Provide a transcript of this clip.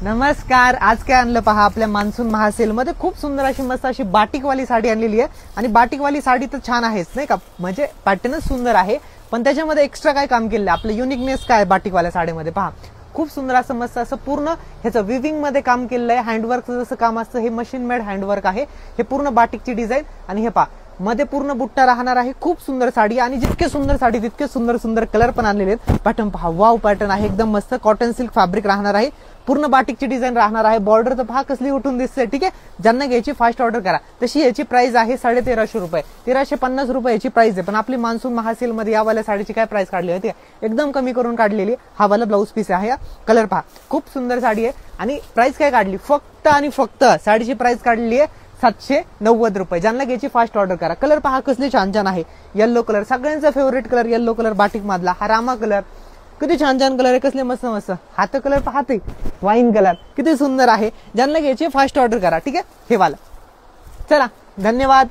नमस्कार. आज काय आणलं पहा, आपल्या मान्सून महासेल मध्ये खूप सुंदर अशी मस्त अशी बाटिकवाली साडी आणलेली आहे. आणि बाटिकवाली साडी तर छान आहेच नाही का, म्हणजे पॅटर्नच सुंदर आहे, पण त्याच्यामध्ये एक्स्ट्रा काय काम केलं, आपलं युनिकनेस काय बाटिकवाल्या साडीमध्ये पहा. खूप सुंदर असं मस्त असं पूर्ण ह्याचं विविंग मध्ये काम केलेलं आहे. हँडवर्कचं जसं काम असतं हे मशीन मेड हँडवर्क आहे. हे पूर्ण बाटिकची डिझाईन आणि हे पहा मध्ये पूर्ण बुट्टा राहणार आहे. खूप सुंदर साडी आणि जितके सुंदर साडी तितके सुंदर सुंदर कलर पण आणलेले आहेत. पॅटर्न पहा, वाव पॅटर्न आहे, एकदम मस्त कॉटन सिल्क फॅब्रिक राहणार आहे. पूर्ण बाटिकची डिझाईन राहणार आहे. बॉर्डर तर पहा कसली उठून दिसते. ठीक आहे, ज्यांना घ्यायची फास्ट ऑर्डर करा. तशी याची प्राइस आहे 1350 रुपये, 1350 रुपये याची प्राइस आहे. पण आपली मान्सून महासेल मध्ये यावाल्या साडीची काय प्राइस काढली होती, एकदम कमी करून काढलेली. हा वाला ब्लाऊज पीस आहे. कलर पहा, खूप सुंदर साडी आहे. आणि प्राइस काय काढली, फक्त आणि फक्त साडीची प्राइस काढली आहे 790 रुपये. ज्यांना घ्यायची फास्ट ऑर्डर करा. कलर पहा कसले छान छान आहे. येल्लो कलर, सगळ्यांचा favourite colour yellow colour batik मधला. हा रामा कलर, किती छान छान कलर आहे, कसले मस्त मस्त. हात कलर पाहते, वाईन कलर किती सुंदर आहे. ज्यांना घ्यायची फास्ट ऑर्डर करा. ठीक आहे, हे वाला. चला, धन्यवाद.